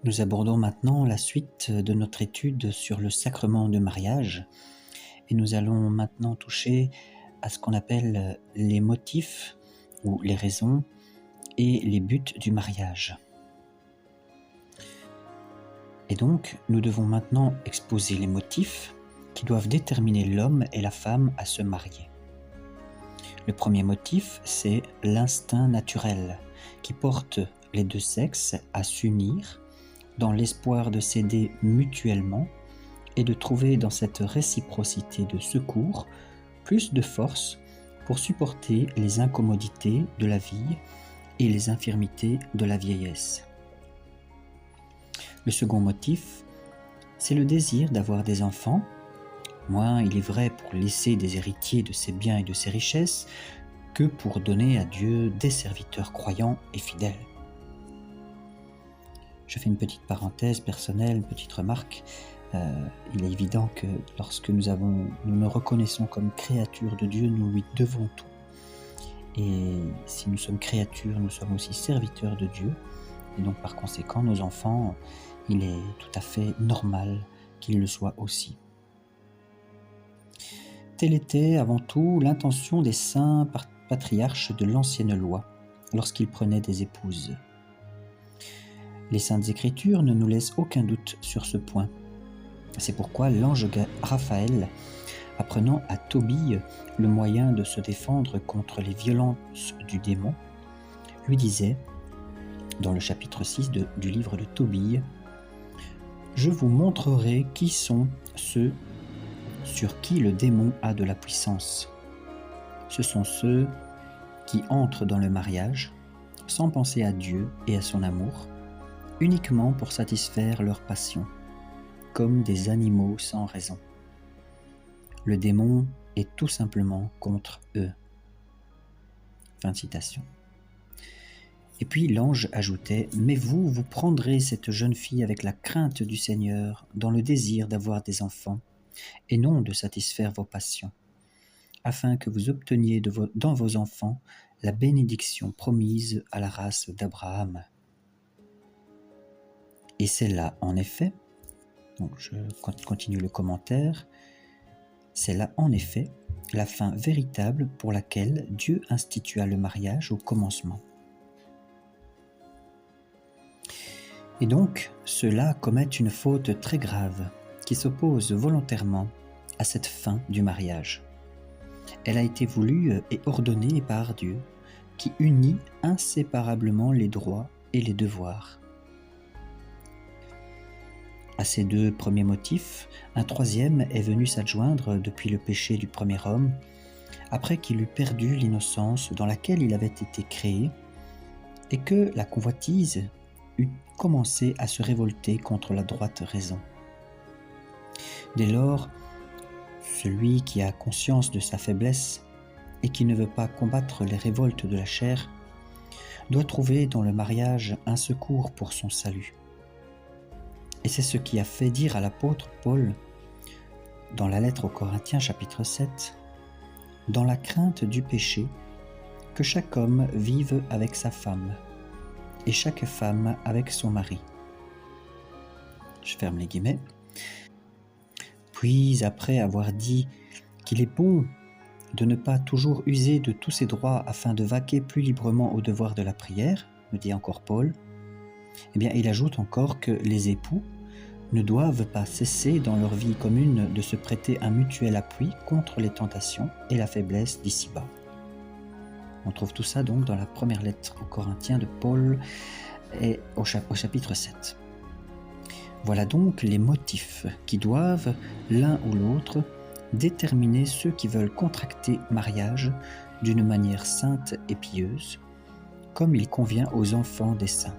Nous abordons maintenant la suite de notre étude sur le sacrement de mariage et nous allons maintenant toucher à ce qu'on appelle les motifs ou les raisons et les buts du mariage. Et donc, nous devons maintenant exposer les motifs qui doivent déterminer l'homme et la femme à se marier. Le premier motif, c'est l'instinct naturel qui porte les deux sexes à s'unir dans l'espoir de s'aider mutuellement et de trouver dans cette réciprocité de secours plus de force pour supporter les incommodités de la vie et les infirmités de la vieillesse. Le second motif, c'est le désir d'avoir des enfants, moins il est vrai pour laisser des héritiers de ses biens et de ses richesses que pour donner à Dieu des serviteurs croyants et fidèles. Je fais une petite parenthèse personnelle, une petite remarque. Il est évident que lorsque nous nous reconnaissons comme créatures de Dieu, nous lui devons tout. Et si nous sommes créatures, nous sommes aussi serviteurs de Dieu. Et donc par conséquent, nos enfants, il est tout à fait normal qu'ils le soient aussi. Telle était avant tout l'intention des saints patriarches de l'ancienne loi, lorsqu'ils prenaient des épouses. Les Saintes Écritures ne nous laissent aucun doute sur ce point. C'est pourquoi l'ange Raphaël, apprenant à Tobie le moyen de se défendre contre les violences du démon, lui disait, dans le chapitre 6 du livre de Tobie, « Je vous montrerai qui sont ceux sur qui le démon a de la puissance. Ce sont ceux qui entrent dans le mariage sans penser à Dieu et à son amour, uniquement pour satisfaire leur passion, comme des animaux sans raison. Le démon est tout simplement contre eux. » Fin de citation. Et puis l'ange ajoutait « Mais vous, vous prendrez cette jeune fille avec la crainte du Seigneur, dans le désir d'avoir des enfants, et non de satisfaire vos passions, afin que vous obteniez dans vos enfants la bénédiction promise à la race d'Abraham. » Et c'est là, en effet, donc je continue le commentaire, c'est là, en effet, la fin véritable pour laquelle Dieu institua le mariage au commencement. Et donc, ceux-là commettent une faute très grave qui s'oppose volontairement à cette fin du mariage. Elle a été voulue et ordonnée par Dieu, qui unit inséparablement les droits et les devoirs. À ces deux premiers motifs, un troisième est venu s'adjoindre depuis le péché du premier homme, après qu'il eut perdu l'innocence dans laquelle il avait été créé, et que la convoitise eut commencé à se révolter contre la droite raison. Dès lors, celui qui a conscience de sa faiblesse et qui ne veut pas combattre les révoltes de la chair, doit trouver dans le mariage un secours pour son salut. Et c'est ce qui a fait dire à l'apôtre Paul, dans la lettre aux Corinthiens chapitre 7, « Dans la crainte du péché, que chaque homme vive avec sa femme, et chaque femme avec son mari. » Je ferme les guillemets. Puis, après avoir dit qu'il est bon de ne pas toujours user de tous ses droits afin de vaquer plus librement au devoir de la prière, me dit encore Paul, eh bien, il ajoute encore que les époux ne doivent pas cesser dans leur vie commune de se prêter un mutuel appui contre les tentations et la faiblesse d'ici-bas. On trouve tout ça donc dans la première lettre aux Corinthiens de Paul et au chapitre 7. Voilà donc les motifs qui doivent, l'un ou l'autre, déterminer ceux qui veulent contracter mariage d'une manière sainte et pieuse, comme il convient aux enfants des saints.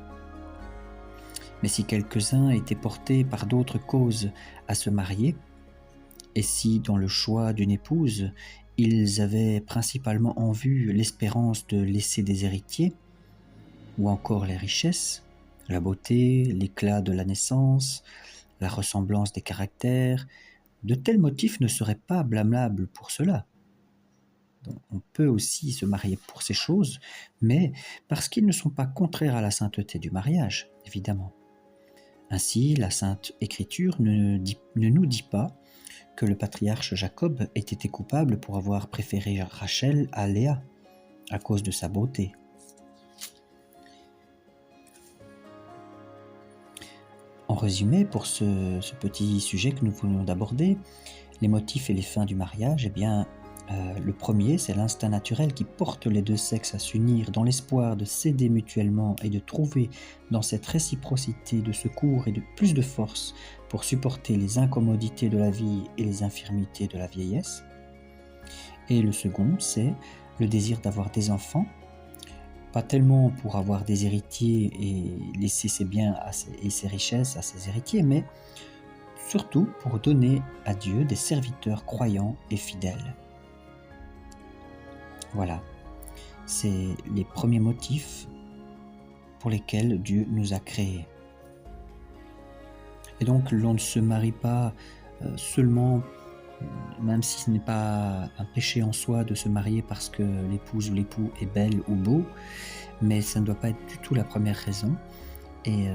Mais si quelques-uns étaient portés par d'autres causes à se marier, et si dans le choix d'une épouse, ils avaient principalement en vue l'espérance de laisser des héritiers, ou encore les richesses, la beauté, l'éclat de la naissance, la ressemblance des caractères, de tels motifs ne seraient pas blâmables pour cela. Donc, on peut aussi se marier pour ces choses, mais parce qu'ils ne sont pas contraires à la sainteté du mariage, évidemment. Ainsi, la Sainte Écriture ne nous dit pas que le patriarche Jacob ait été coupable pour avoir préféré Rachel à Léa, à cause de sa beauté. En résumé, pour ce petit sujet que nous venons d'aborder, les motifs et les fins du mariage, le premier, c'est l'instinct naturel qui porte les deux sexes à s'unir dans l'espoir de s'aider mutuellement et de trouver dans cette réciprocité de secours et de plus de force pour supporter les incommodités de la vie et les infirmités de la vieillesse. Et le second, c'est le désir d'avoir des enfants, pas tellement pour avoir des héritiers et laisser ses biens et ses richesses à ses héritiers, mais surtout pour donner à Dieu des serviteurs croyants et fidèles. Voilà, c'est les premiers motifs pour lesquels Dieu nous a créés. Et donc l'on ne se marie pas seulement, même si ce n'est pas un péché en soi de se marier parce que l'épouse ou l'époux est belle ou beau, mais ça ne doit pas être du tout la première raison. Et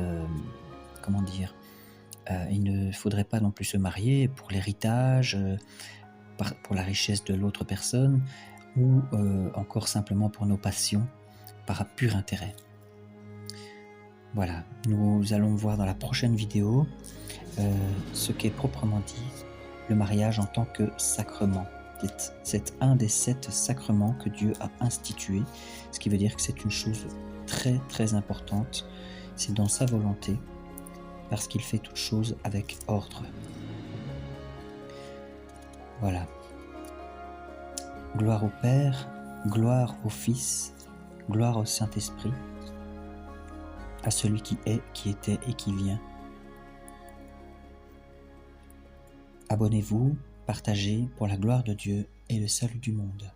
il ne faudrait pas non plus se marier pour l'héritage, pour la richesse de l'autre personne, ou encore simplement pour nos passions, par pur intérêt. Voilà, nous allons voir dans la prochaine vidéo ce qu'est proprement dit le mariage en tant que sacrement. C'est un des 7 sacrements que Dieu a institués, ce qui veut dire que c'est une chose très très importante. C'est dans sa volonté, parce qu'il fait toutes choses avec ordre. Voilà. Gloire au Père, gloire au Fils, gloire au Saint-Esprit, à celui qui est, qui était et qui vient. Abonnez-vous, partagez pour la gloire de Dieu et le salut du monde.